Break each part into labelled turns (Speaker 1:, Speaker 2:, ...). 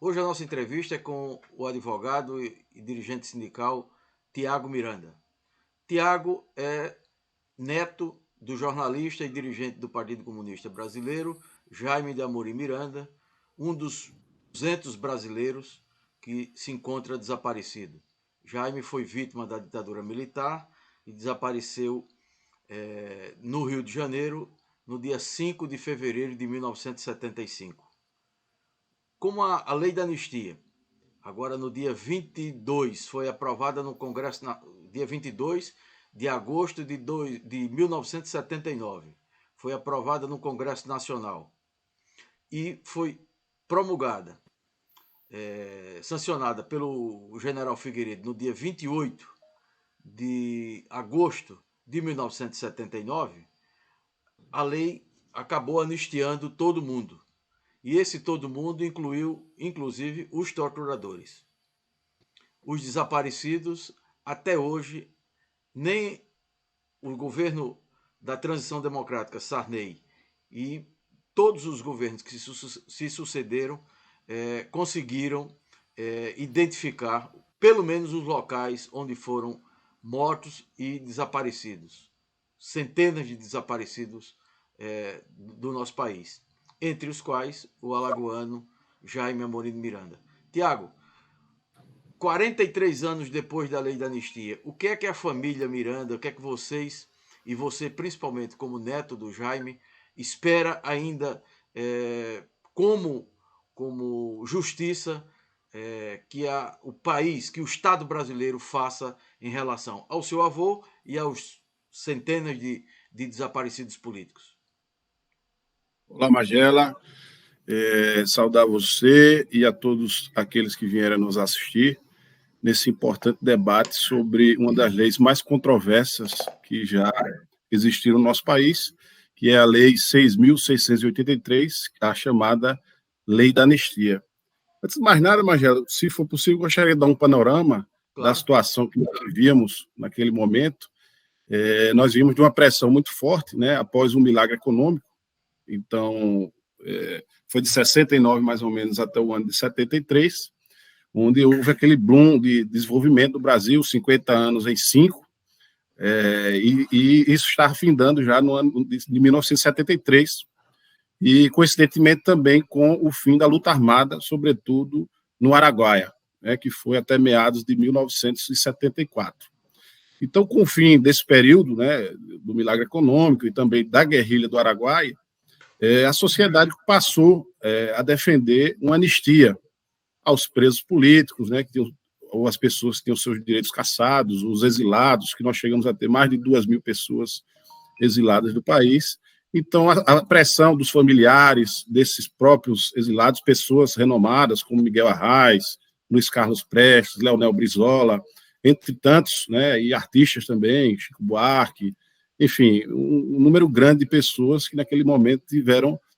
Speaker 1: Hoje a nossa entrevista é com o advogado e dirigente sindical Tiago Miranda. Tiago é neto do jornalista e dirigente do Partido Comunista Brasileiro, Jaime de Amorim Miranda, um dos 200 brasileiros que se encontra desaparecido. Jaime foi vítima da ditadura militar e desapareceu no Rio de Janeiro no dia 5 de fevereiro de 1975. Como a lei da anistia, agora no dia 22, foi aprovada no Congresso, dia 22 de agosto de 1979, foi aprovada no Congresso Nacional e foi promulgada, sancionada pelo general Figueiredo no dia 28 de agosto de 1979, a lei acabou anistiando todo mundo. E esse todo mundo incluiu, inclusive, os torturadores. Os desaparecidos, até hoje, nem o governo da transição democrática, Sarney, e todos os governos que se sucederam conseguiram identificar pelo menos os locais onde foram mortos e desaparecidos. Centenas de desaparecidos do nosso país, entre os quais o alagoano Jaime Amorim Miranda. Tiago, 43 anos depois da lei da anistia, o que é que a família Miranda, o que é que vocês, e você principalmente como neto do Jaime, espera ainda como justiça que o país, que o Estado brasileiro faça em relação ao seu avô e aos centenas de desaparecidos políticos?
Speaker 2: Olá, Magela. Saudar você e a todos aqueles que vieram nos assistir nesse importante debate sobre uma das leis mais controversas que já existiram no nosso país, que é a Lei 6.683, a chamada Lei da Anistia. Antes de mais nada, Magela, se for possível, gostaria de dar um panorama da
Speaker 1: Claro.
Speaker 2: situação que nós vivíamos naquele momento. Nós vimos de uma pressão muito forte, né, após um milagre econômico. Então, foi de 69 mais ou menos até o ano de 73, onde houve aquele boom de desenvolvimento do Brasil, 50 anos em 5, e isso está findando já no ano de 1973, e coincidentemente também com o fim da luta armada, sobretudo no Araguaia, né, que foi até meados de 1974. Então, com o fim desse período, né, do milagre econômico e também da guerrilha do Araguaia, a sociedade passou a defender uma anistia aos presos políticos, né, ou as pessoas que têm os seus direitos cassados, os exilados, que nós chegamos a ter mais de 2.000 pessoas exiladas do país. Então, a pressão dos familiares desses próprios exilados, pessoas renomadas como Miguel Arraes, Luiz Carlos Prestes, Leonel Brizola, entre tantos, né, e artistas também, Chico Buarque, enfim, um número grande de pessoas que naquele momento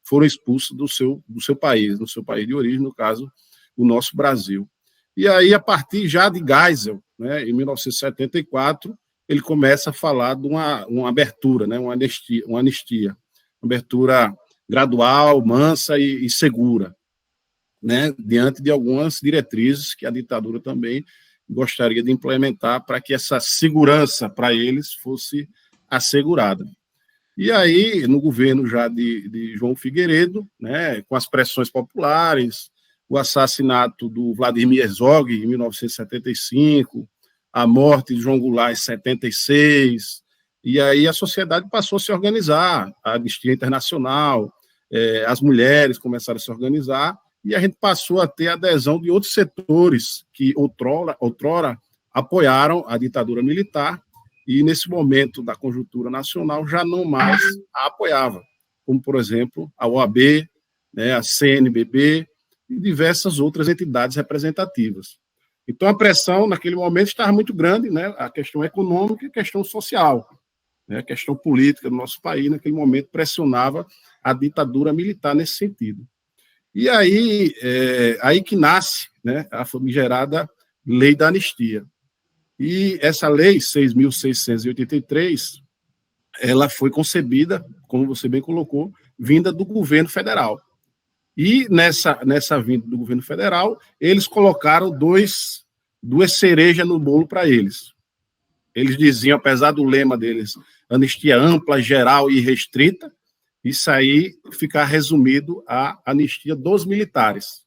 Speaker 2: foram expulsas do seu país, do seu país de origem, no caso, o nosso Brasil. E aí, a partir já de Geisel, né, em 1974, ele começa a falar de uma abertura, né, uma anistia, uma abertura gradual, mansa e segura, né, diante de algumas diretrizes que a ditadura também gostaria de implementar para que essa segurança para eles fosse assegurada. E aí, no governo já de João Figueiredo, né, com as pressões populares, o assassinato do Vladimir Herzog em 1975, a morte de João Goulart em 76, e aí a sociedade passou a se organizar, a Anistia Internacional, as mulheres começaram a se organizar, e a gente passou a ter adesão de outros setores que outrora apoiaram a ditadura militar, e nesse momento da conjuntura nacional já não mais a apoiava, como, por exemplo, a OAB, né, a CNBB e diversas outras entidades representativas. Então, a pressão, naquele momento, estava muito grande, né, a questão econômica e a questão social, né, a questão política do nosso país, naquele momento, pressionava a ditadura militar nesse sentido. E aí que nasce, né, a famigerada Lei da Anistia. E essa lei 6.683, ela foi concebida, como você bem colocou, vinda do governo federal. E nessa vinda do governo federal, eles colocaram duas cerejas no bolo para eles. Eles diziam, apesar do lema deles, anistia ampla, geral e restrita, isso aí fica resumido à anistia dos militares.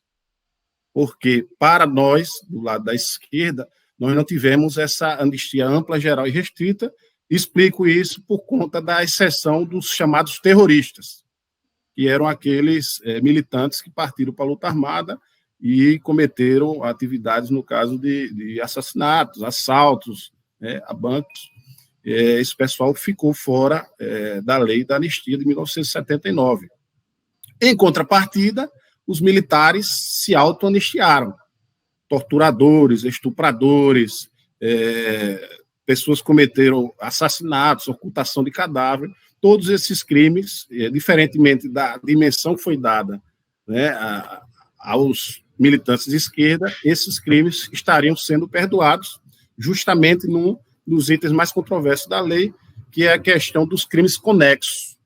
Speaker 2: Porque, para nós, do lado da esquerda, nós não tivemos essa anistia ampla, geral e restrita. Explico isso por conta da exceção dos chamados terroristas, que eram aqueles militantes que partiram para a luta armada e cometeram atividades, no caso de assassinatos, assaltos, a bancos. Esse pessoal ficou fora da lei da anistia de 1979. Em contrapartida, os militares se auto-anistiaram. Torturadores, estupradores, pessoas que cometeram assassinatos, ocultação de cadáver, todos esses crimes, diferentemente da dimensão que foi dada, né, aos militantes de esquerda, esses crimes estariam sendo perdoados justamente num dos itens mais controversos da lei, que é a questão dos crimes conexos.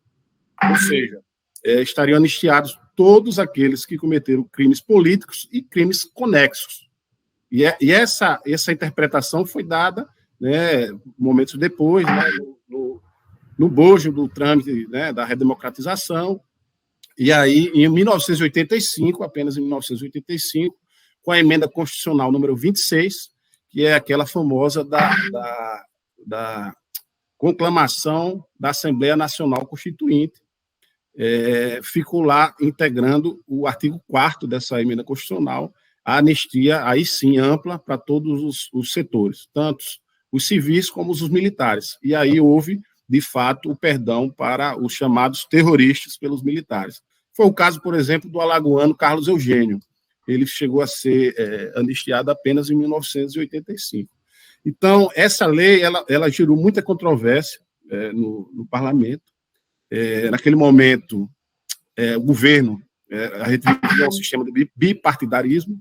Speaker 2: Ou seja, estariam anistiados todos aqueles que cometeram crimes políticos e crimes conexos. E essa interpretação foi dada, né, momentos depois, né, no bojo do trâmite, né, da redemocratização. E aí, em 1985, apenas em 1985, com a emenda constitucional número 26, que é aquela famosa da conclamação da Assembleia Nacional Constituinte, ficou lá integrando o artigo 4º dessa emenda constitucional, a anistia, aí sim, ampla para todos os setores, tanto os civis como os militares. E aí houve, de fato, o perdão para os chamados terroristas pelos militares. Foi o caso, por exemplo, do alagoano Carlos Eugênio. Ele chegou a ser anistiado apenas em 1985. Então, essa lei ela gerou muita controvérsia no parlamento. Naquele momento, o governo, a gente vivia um sistema de bipartidarismo,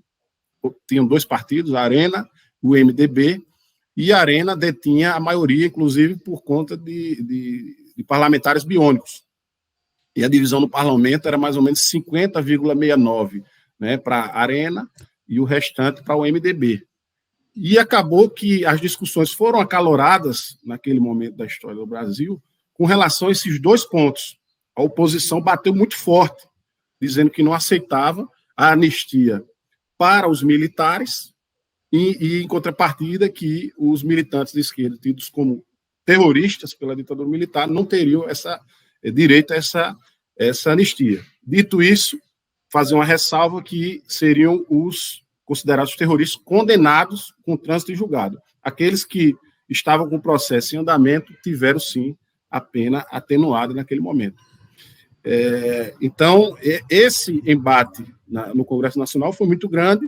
Speaker 2: tinham dois partidos, a Arena, o MDB, e a Arena detinha a maioria, inclusive por conta de parlamentares biônicos. E a divisão no parlamento era mais ou menos 50,69, né, para a Arena e o restante para o MDB. E acabou que as discussões foram acaloradas naquele momento da história do Brasil com relação a esses dois pontos. A oposição bateu muito forte, dizendo que não aceitava a anistia para os militares e em contrapartida, que os militantes de esquerda, tidos como terroristas pela ditadura militar, não teriam direito a essa anistia. Dito isso, fazer uma ressalva que seriam os considerados terroristas condenados com trânsito em julgado. Aqueles que estavam com o processo em andamento tiveram, sim, a pena atenuada naquele momento. Então, esse embate no Congresso Nacional foi muito grande,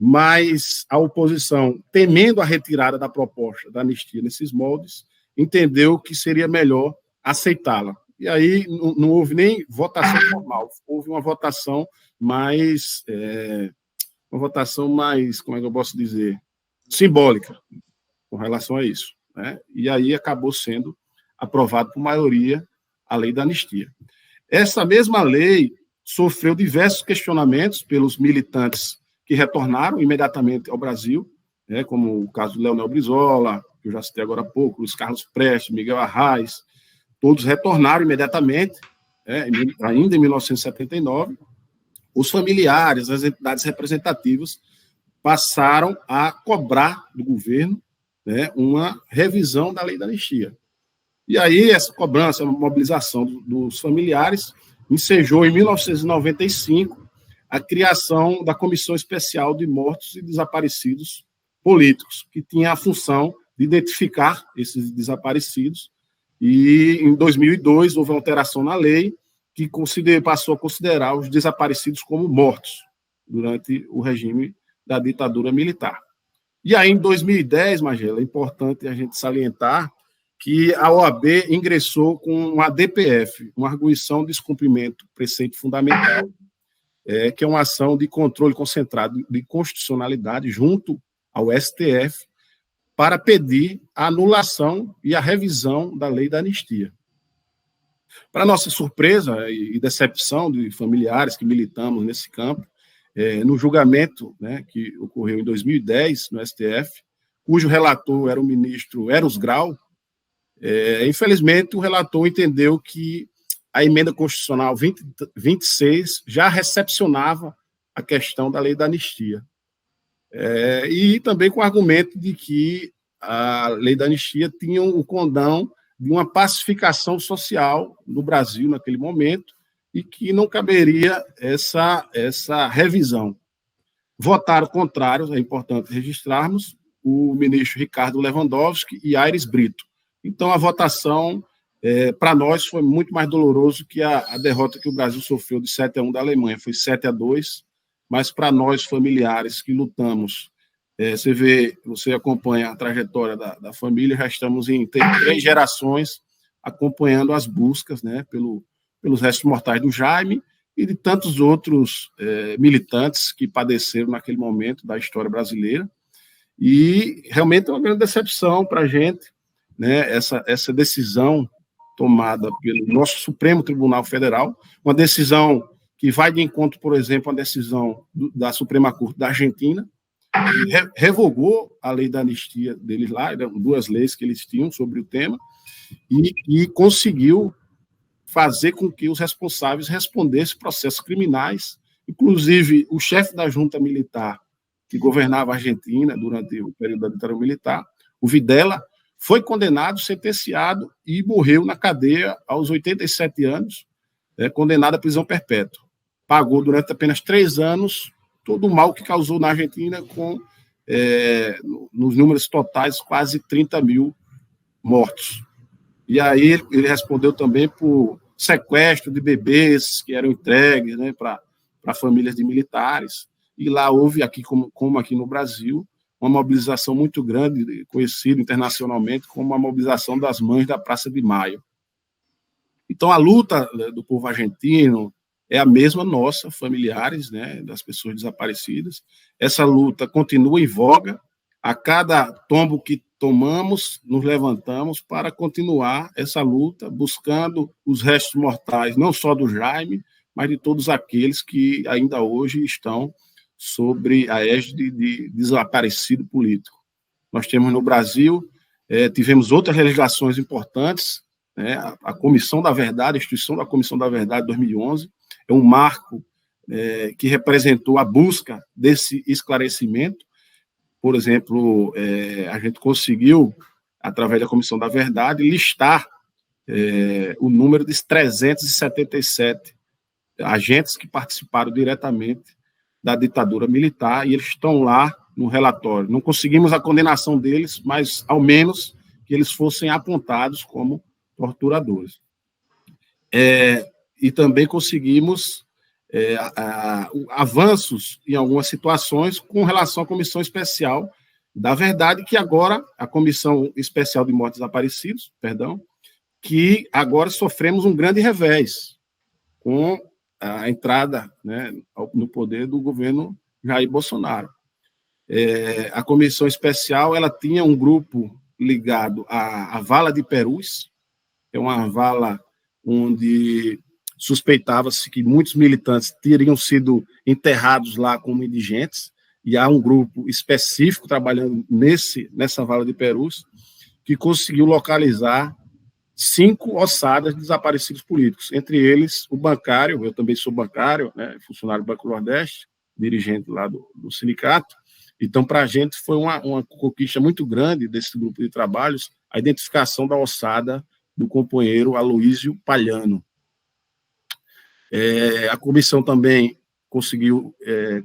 Speaker 2: mas a oposição, temendo a retirada da proposta da anistia nesses moldes, entendeu que seria melhor aceitá-la. E aí não houve nem votação formal, houve uma votação mais, como é que eu posso dizer, simbólica com relação a isso, né? E aí acabou sendo aprovado por maioria a lei da anistia. Essa mesma lei sofreu diversos questionamentos pelos militantes que retornaram imediatamente ao Brasil, né, como o caso do Leonel Brizola, que eu já citei agora há pouco, Luiz Carlos Prestes, Miguel Arraes, todos retornaram imediatamente, ainda em 1979. Os familiares, as entidades representativas passaram a cobrar do governo, né, uma revisão da lei da anistia. E aí essa cobrança, a mobilização dos familiares, ensejou em 1995 a criação da Comissão Especial de Mortos e Desaparecidos Políticos, que tinha a função de identificar esses desaparecidos. E em 2002 houve uma alteração na lei que passou a considerar os desaparecidos como mortos durante o regime da ditadura militar. E aí, em 2010, Magela, é importante a gente salientar que a OAB ingressou com uma DPF, uma arguição de descumprimento do preceito fundamental, que é uma ação de controle concentrado de constitucionalidade junto ao STF, para pedir a anulação e a revisão da lei da anistia. Para nossa surpresa e decepção de familiares que militamos nesse campo, no julgamento, né, que ocorreu em 2010 no STF, cujo relator era o ministro Eros Grau, infelizmente o relator entendeu que a emenda constitucional 26 já recepcionava a questão da lei da anistia. E também com o argumento de que a lei da anistia tinha o condão de uma pacificação social no Brasil naquele momento e que não caberia essa revisão. Votaram contrários, é importante registrarmos, o ministro Ricardo Lewandowski e Aires Brito. Então, a votação, para nós, foi muito mais doloroso que a derrota que o Brasil sofreu de 7-1 da Alemanha, foi 7-2, mas para nós, familiares que lutamos, você acompanha a trajetória da família, já estamos em 3 gerações acompanhando as buscas, né, pelos restos mortais do Jaime e de tantos outros militantes que padeceram naquele momento da história brasileira. E realmente é uma grande decepção para a gente, né, essa decisão tomada pelo nosso Supremo Tribunal Federal, uma decisão que vai de encontro, por exemplo, à decisão da Suprema Corte da Argentina, que revogou a lei da anistia deles lá, eram 2 leis que eles tinham sobre o tema, e conseguiu fazer com que os responsáveis respondessem processos criminais, inclusive o chefe da junta militar que governava a Argentina durante o período da ditadura militar, o Videla, foi condenado, sentenciado e morreu na cadeia aos 87 anos, condenado à prisão perpétua. Pagou durante apenas 3 anos todo o mal que causou na Argentina, com, nos números totais, quase 30 mil mortos. E aí ele respondeu também por sequestro de bebês que eram entregues, né, para famílias de militares. E lá houve, aqui como aqui no Brasil, uma mobilização muito grande, conhecida internacionalmente como a mobilização das Mães da Praça de Maio. Então, a luta do povo argentino é a mesma nossa, familiares, né, das pessoas desaparecidas. Essa luta continua em voga. A cada tombo que tomamos, nos levantamos para continuar essa luta, buscando os restos mortais, não só do Jaime, mas de todos aqueles que ainda hoje estão sobre a égide de desaparecido político. Nós temos no Brasil, tivemos outras legislações importantes, né, a Comissão da Verdade, a instituição da Comissão da Verdade de 2011, é um marco que representou a busca desse esclarecimento. Por exemplo, a gente conseguiu, através da Comissão da Verdade, listar o número de 377 agentes que participaram diretamente da ditadura militar, e eles estão lá no relatório. Não conseguimos a condenação deles, mas, ao menos, que eles fossem apontados como torturadores. E também conseguimos avanços em algumas situações com relação à Comissão Especial da Verdade, que agora, a Comissão Especial de Mortos Desaparecidos, que agora sofremos um grande revés com a entrada, né, no poder do governo Jair Bolsonaro. A Comissão Especial, ela tinha um grupo ligado à Vala de Perus, é uma vala onde suspeitava-se que muitos militantes teriam sido enterrados lá como indigentes, e há um grupo específico trabalhando nessa vala de Perus, que conseguiu localizar 5 ossadas de desaparecidos políticos, entre eles o bancário, eu também sou bancário, né, funcionário do Banco do Nordeste, dirigente lá do sindicato. Então, para a gente foi uma conquista muito grande desse grupo de trabalhos, a identificação da ossada do companheiro Aloísio Palhano. A comissão também conseguiu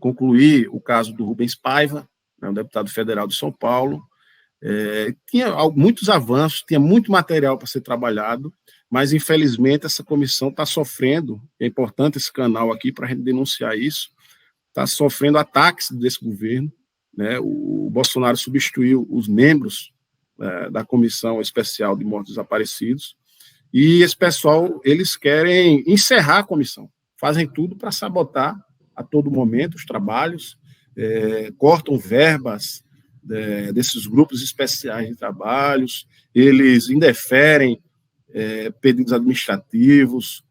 Speaker 2: concluir o caso do Rubens Paiva, né, um deputado federal de São Paulo. Tinha muitos avanços, tinha muito material para ser trabalhado, mas, infelizmente, essa comissão está sofrendo, é importante esse canal aqui para a gente denunciar isso, está sofrendo ataques desse governo, né? O Bolsonaro substituiu os membros da Comissão Especial de Mortos Desaparecidos, e esse pessoal, eles querem encerrar a comissão, fazem tudo para sabotar a todo momento os trabalhos, cortam verbas desses grupos especiais de trabalhos, eles indeferem pedidos administrativos,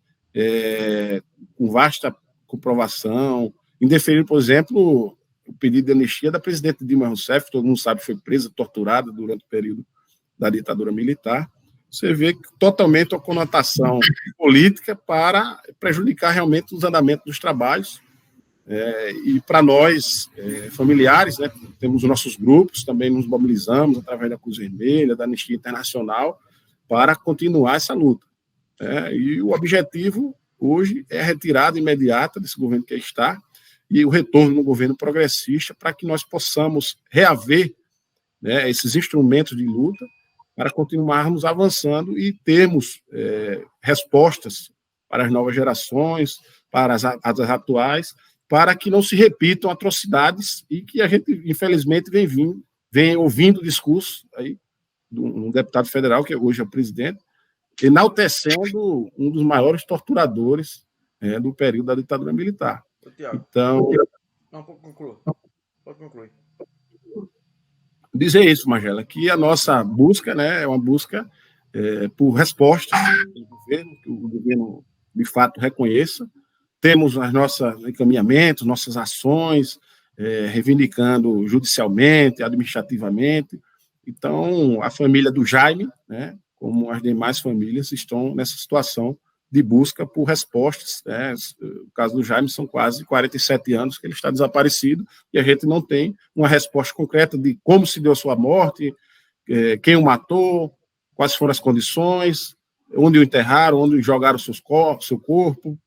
Speaker 2: com vasta comprovação, indeferindo, por exemplo, o pedido de anistia da presidente Dilma Rousseff, todo mundo sabe que foi presa, torturada durante o período da ditadura militar. Você vê que totalmente a conotação política para prejudicar realmente os andamentos dos trabalhos. E para nós, familiares, né, temos os nossos grupos, também nos mobilizamos através da Cruz Vermelha, da Anistia Internacional, para continuar essa luta. E o objetivo hoje é a retirada imediata desse governo que está e o retorno no governo progressista para que nós possamos reaver, né, esses instrumentos de luta para continuarmos avançando e termos respostas para as novas gerações, para as atuais, para que não se repitam atrocidades e que a gente, infelizmente, vem ouvindo discursos aí de um deputado federal, que hoje é o presidente, enaltecendo um dos maiores torturadores do período da ditadura militar. Então,
Speaker 1: não, pode concluir.
Speaker 2: Dizer isso, Magela, que a nossa busca, né, é uma busca por respostas do governo, que o governo, de fato, reconheça. Temos os nossos encaminhamentos, nossas ações, reivindicando judicialmente, administrativamente. Então, a família do Jaime, né, como as demais famílias, estão nessa situação de busca por respostas. O caso do Jaime são quase 47 anos que ele está desaparecido e a gente não tem uma resposta concreta de como se deu a sua morte, quem o matou, quais foram as condições, onde o enterraram, onde jogaram seu corpo.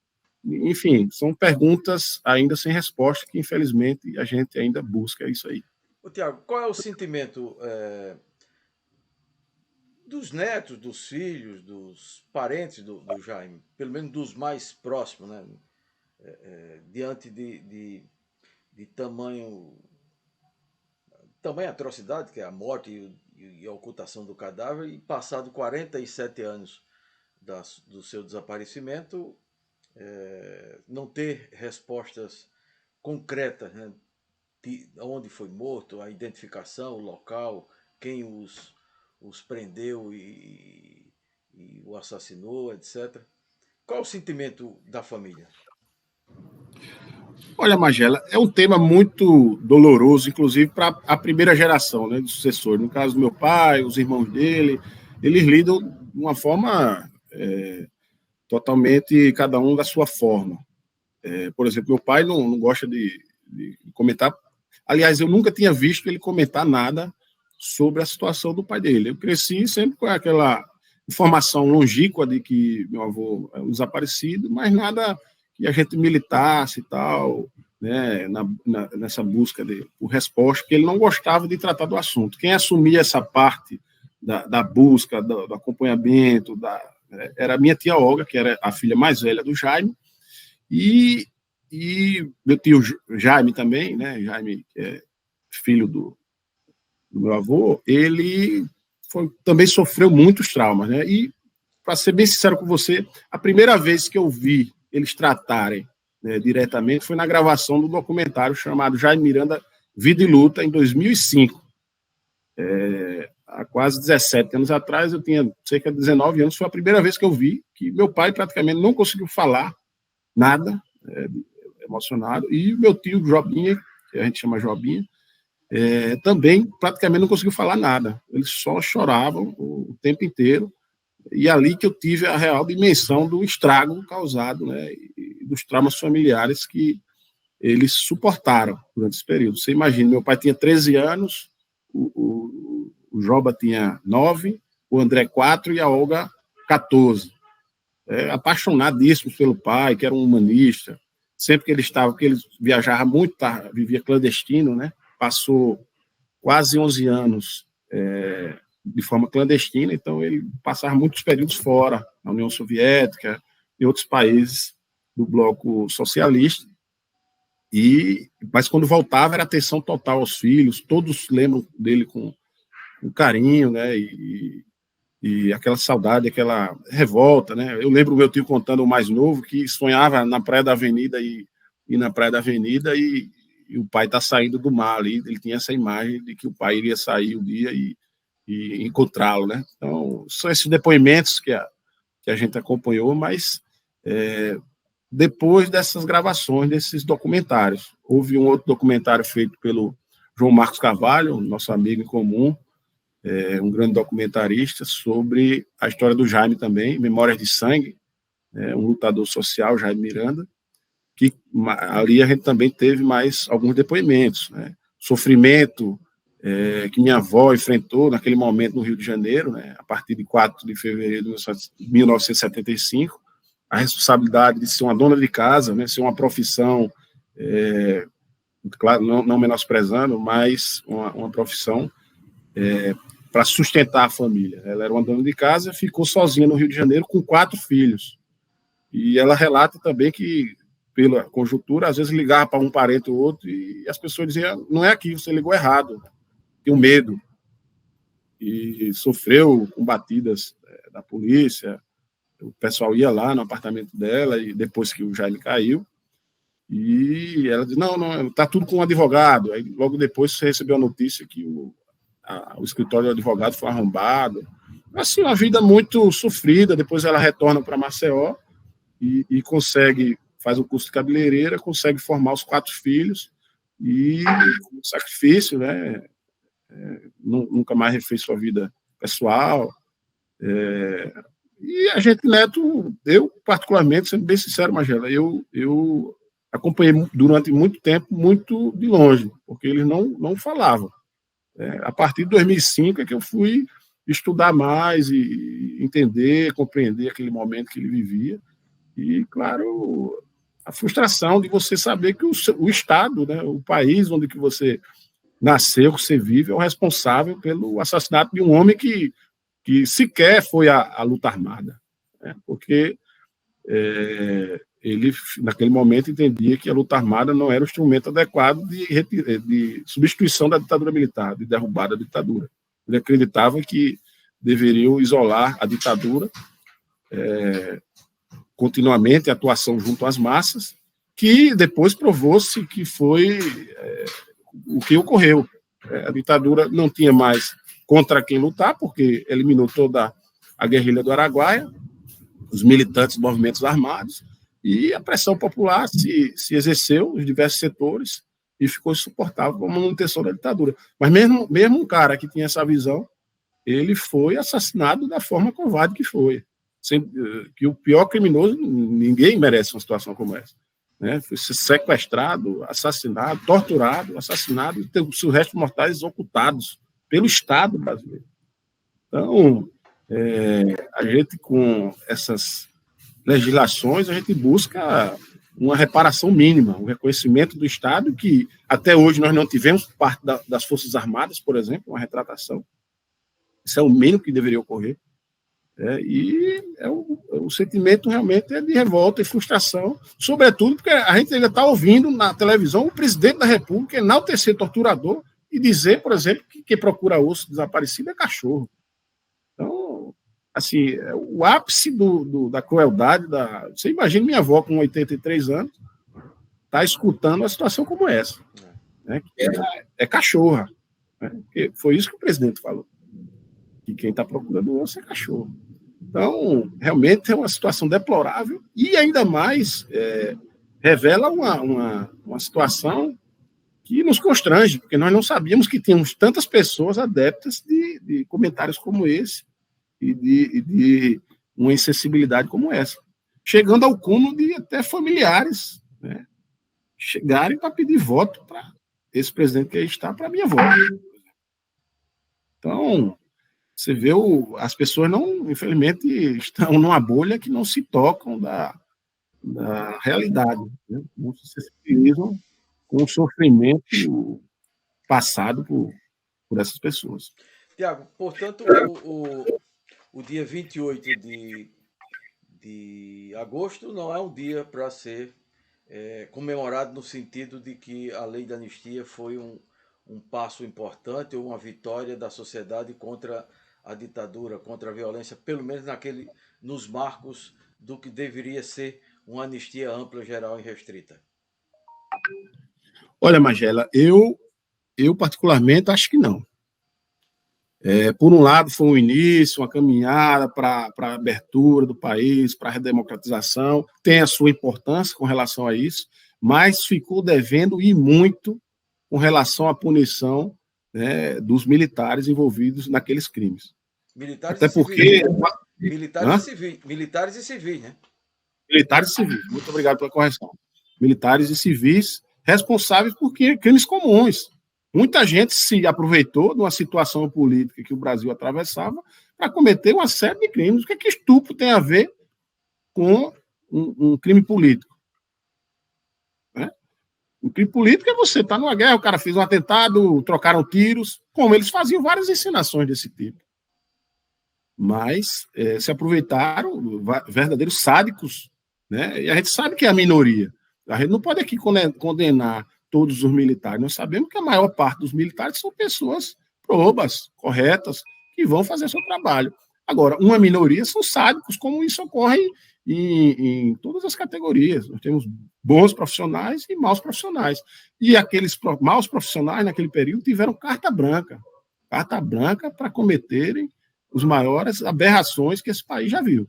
Speaker 2: Enfim, são perguntas ainda sem resposta que, infelizmente, a gente ainda busca isso aí.
Speaker 1: Tiago, qual é o sentimento dos netos, dos filhos, dos parentes do Jaime, pelo menos dos mais próximos, né? Diante de tamanha atrocidade, que é a morte e a ocultação do cadáver, e passado 47 anos do seu desaparecimento, não ter respostas concretas, né, de onde foi morto, a identificação, o local, quem os prendeu e o assassinou, etc. Qual o sentimento da família?
Speaker 2: Olha, Magela, é um tema muito doloroso, inclusive para a primeira geração, né, do sucessor. No caso do meu pai, os irmãos dele, eles lidam de uma forma totalmente, cada um da sua forma. Por exemplo, meu pai não gosta de comentar. Aliás, eu nunca tinha visto ele comentar nada sobre a situação do pai dele. Eu cresci sempre com aquela informação longínqua de que meu avô é um desaparecido, mas nada que a gente militasse e tal, né, nessa busca por resposta, porque ele não gostava de tratar do assunto. Quem assumia essa parte da busca, do acompanhamento, era a minha tia Olga, que era a filha mais velha do Jaime, e meu tio Jaime também, né, Jaime, que é filho do meu avô, ele também sofreu muitos traumas, né? E, para ser bem sincero com você, a primeira vez que eu vi eles tratarem, né, diretamente foi na gravação do documentário chamado Jaime Miranda, Vida e Luta, em 2005. Há quase 17 anos atrás, eu tinha cerca de 19 anos, foi a primeira vez que eu vi que meu pai praticamente não conseguiu falar nada, emocionado, e meu tio Jobinha, que a gente chama Jobinha, também praticamente não conseguiu falar nada. Eles só choravam o tempo inteiro. E ali que eu tive a real dimensão do estrago causado, né, e dos traumas familiares que eles suportaram durante esse período. Você imagina, meu pai tinha 13 anos, o Joba tinha 9, o André 4 e a Olga 14. Apaixonadíssimos pelo pai, que era um humanista. Sempre que ele estava, porque ele viajava muito, vivia clandestino, né? Passou quase 11 anos de forma clandestina, então ele passava muitos períodos fora, na União Soviética, em outros países do bloco socialista, mas quando voltava era atenção total aos filhos, todos lembram dele com carinho, né, e aquela saudade, aquela revolta, né. Eu lembro o meu tio contando, o mais novo, que sonhava na Praia da Avenida e na Praia da Avenida e o pai está saindo do mar ali, ele tinha essa imagem de que o pai iria sair um dia e encontrá-lo, né. Então, são esses depoimentos que que a gente acompanhou, mas depois dessas gravações, desses documentários. Houve um outro documentário feito pelo João Marcos Carvalho, nosso amigo em comum, um grande documentarista, sobre a história do Jaime também, Memórias de Sangue, um lutador social, Jaime Miranda, que ali a gente também teve mais alguns depoimentos, né? Sofrimento que minha avó enfrentou naquele momento no Rio de Janeiro, né? A partir de 4 de fevereiro de 1975, a responsabilidade de ser uma dona de casa, né? Ser uma profissão, claro, não menosprezando, mas uma profissão para sustentar a família. Ela era uma dona de casa, ficou sozinha no Rio de Janeiro com 4 filhos. E ela relata também que, pela conjuntura, às vezes ligava para um parente ou outro e as pessoas diziam, não é aqui, você ligou errado, tinha medo. E sofreu com batidas da polícia, o pessoal ia lá no apartamento dela, e depois que o Jaime caiu, e ela disse, não, está tudo com um advogado. Aí, logo depois, você recebeu a notícia que o escritório do advogado foi arrombado. Assim, uma vida muito sofrida. Depois ela retorna para Maceió e consegue, faz o curso de cabeleireira, consegue formar os 4 filhos, e com sacrifício, né? Nunca mais refez sua vida pessoal. E a gente, Neto, eu particularmente, sendo bem sincero, Magela, eu acompanhei durante muito tempo, muito de longe, porque eles não falavam. A partir de 2005 é que eu fui estudar mais e entender, compreender aquele momento que ele vivia. E, claro, a frustração de você saber que o Estado, né, o país onde que você nasceu, que você vive, é o responsável pelo assassinato de um homem que sequer foi à luta armada, né? Porque ele, naquele momento, entendia que a luta armada não era o instrumento adequado de substituição da ditadura militar, de derrubada da ditadura. Ele acreditava que deveriam isolar a ditadura continuamente, a atuação junto às massas, que depois provou-se que foi o que ocorreu. A ditadura não tinha mais contra quem lutar, porque eliminou toda a guerrilha do Araguaia, os militantes dos movimentos armados, e a pressão popular se exerceu nos diversos setores e ficou insuportável como manutenção da ditadura. Mas mesmo um cara que tinha essa visão, ele foi assassinado da forma covarde que foi. Que o pior criminoso, ninguém merece uma situação como essa, né? Foi sequestrado, assassinado, torturado, assassinado, e ter os seus restos mortais ocultados pelo Estado brasileiro. Então, a gente, com essas legislações, a gente busca uma reparação mínima, um reconhecimento do Estado, que até hoje nós não tivemos por parte das Forças Armadas, por exemplo, uma retratação. Isso é o mínimo que deveria ocorrer. E o sentimento realmente é de revolta e frustração, sobretudo porque a gente ainda está ouvindo na televisão o presidente da República enaltecer torturador e dizer, por exemplo, que quem procura osso desaparecido é cachorro. Então, assim, o ápice da crueldade. Você imagina minha avó com 83 anos está escutando uma situação como essa, né? Que é cachorra, né? Porque foi isso que o presidente falou, que quem está procurando osso é cachorro. Então, realmente é uma situação deplorável e, ainda mais, revela uma situação que nos constrange, porque nós não sabíamos que tínhamos tantas pessoas adeptas de comentários como esse e de uma insensibilidade como essa, chegando ao cúmulo de até familiares, né, chegarem para pedir voto para esse presidente que aí está, para minha avó. Então, você vê, as pessoas não, infelizmente, estão numa bolha que não se tocam da realidade, né? Não se sensibilizam com o sofrimento passado por essas pessoas.
Speaker 1: Tiago, portanto, o dia 28 de agosto não é um dia para ser comemorado no sentido de que a lei da anistia foi um passo importante ou uma vitória da sociedade contra a ditadura, contra a violência, pelo menos nos marcos do que deveria ser uma anistia ampla, geral e restrita.
Speaker 2: Olha, Magela, eu particularmente acho que não. Por um lado, foi um início, uma caminhada para a abertura do país, para a redemocratização, tem a sua importância com relação a isso, mas ficou devendo e muito com relação à punição, né, dos militares envolvidos naqueles crimes.
Speaker 1: Militares
Speaker 2: Até
Speaker 1: e
Speaker 2: porque...
Speaker 1: civis. Militares e civis, né?
Speaker 2: Militares e civis, muito obrigado pela correção. Militares e civis responsáveis por crimes comuns. Muita gente se aproveitou de uma situação política que o Brasil atravessava para cometer uma série de crimes. O que é que estupro tem a ver com um crime político? Né? Um crime político é você estar numa guerra, o cara fez um atentado, trocaram tiros, como eles faziam várias ensinações desse tipo. Mas se aproveitaram, verdadeiros sádicos, né? E a gente sabe que é a minoria. A gente não pode aqui condenar todos os militares. Nós sabemos que a maior parte dos militares são pessoas probas, corretas, que vão fazer seu trabalho. Agora, uma minoria são sádicos, como isso ocorre em todas as categorias. Nós temos bons profissionais e maus profissionais. E aqueles maus profissionais, naquele período, tiveram carta branca para cometerem as maiores aberrações que esse país já viu.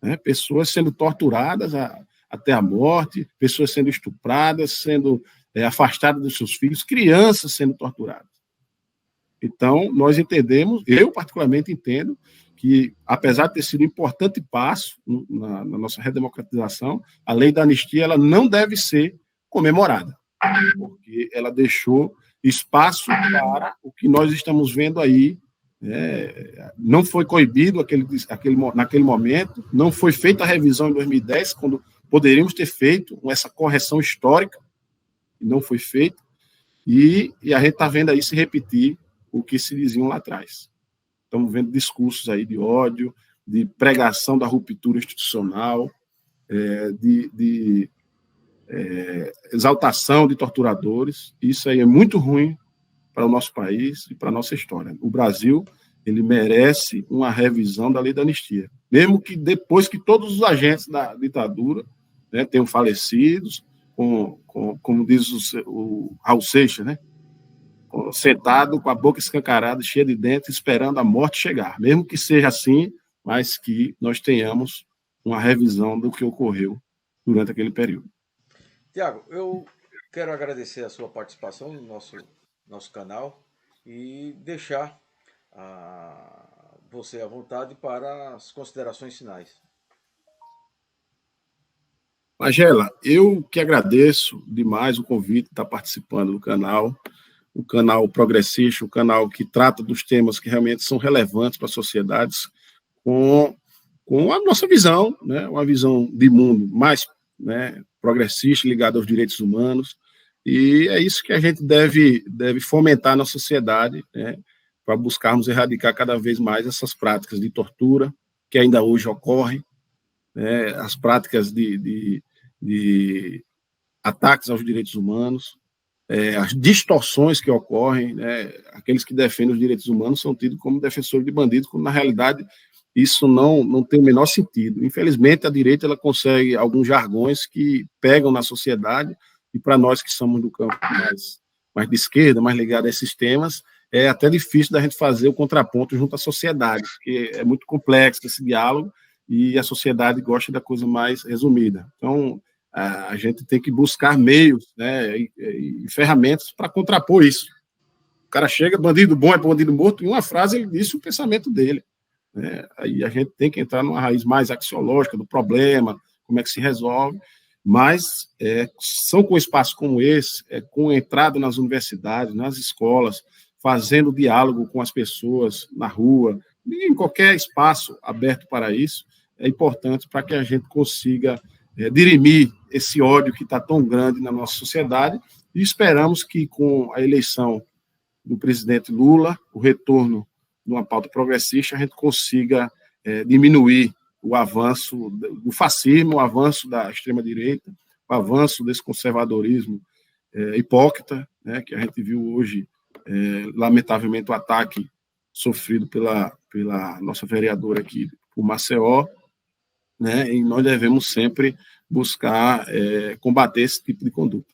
Speaker 2: Né? Pessoas sendo torturadas até a morte, pessoas sendo estupradas, sendo afastadas dos seus filhos, crianças sendo torturadas. Então, nós entendemos, eu particularmente entendo, que, apesar de ter sido um importante passo na nossa redemocratização, a lei da anistia ela não deve ser comemorada, porque ela deixou espaço para o que nós estamos vendo aí. Não foi coibido naquele momento, não foi feita a revisão em 2010, quando poderíamos ter feito essa correção histórica, e não foi feito, e a gente está vendo aí se repetir o que se diziam lá atrás. Estamos vendo discursos aí de ódio, de pregação da ruptura institucional, de exaltação de torturadores. Isso aí é muito ruim para o nosso país e para a nossa história. O Brasil, ele merece uma revisão da lei da anistia, mesmo que depois que todos os agentes da ditadura, né, tenham falecidos, como diz o Raul Seixas, né, sentado com a boca escancarada, cheia de dentes, esperando a morte chegar. Mesmo que seja assim, mas que nós tenhamos uma revisão do que ocorreu durante aquele período.
Speaker 1: Tiago, eu quero agradecer a sua participação no nosso canal e deixar você à vontade para as considerações finais.
Speaker 2: Magela, eu que agradeço demais o convite de estar participando do canal, o canal progressista, o canal que trata dos temas que realmente são relevantes para as sociedades, com a nossa visão, né, uma visão de mundo mais, né, progressista, ligada aos direitos humanos, e é isso que a gente deve fomentar na sociedade, né, para buscarmos erradicar cada vez mais essas práticas de tortura, que ainda hoje ocorrem, né, as práticas de ataques aos direitos humanos, as distorções que ocorrem, né, aqueles que defendem os direitos humanos são tidos como defensores de bandidos, quando na realidade isso não tem o menor sentido. Infelizmente, a direita ela consegue alguns jargões que pegam na sociedade, e para nós que somos do campo mais de esquerda, mais ligado a esses temas, é até difícil da gente fazer o contraponto junto à sociedade, porque é muito complexo esse diálogo e a sociedade gosta da coisa mais resumida. Então, a gente tem que buscar meios, né, e ferramentas para contrapor isso. O cara chega, bandido bom é bandido morto, em uma frase ele disse o pensamento dele. Né? Aí a gente tem que entrar numa raiz mais axiológica do problema, como é que se resolve, mas são com espaços como esse, com entrada nas universidades, nas escolas, fazendo diálogo com as pessoas na rua, em qualquer espaço aberto para isso, é importante para que a gente consiga dirimir esse ódio que está tão grande na nossa sociedade, e esperamos que com a eleição do presidente Lula, o retorno de uma pauta progressista, a gente consiga diminuir o avanço do fascismo, o avanço da extrema-direita, o avanço desse conservadorismo hipócrita, né, que a gente viu hoje, lamentavelmente, o ataque sofrido pela nossa vereadora aqui, o Maceió, né, e nós devemos sempre buscar combater esse tipo de conduta.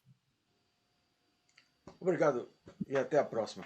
Speaker 1: Obrigado e até a próxima.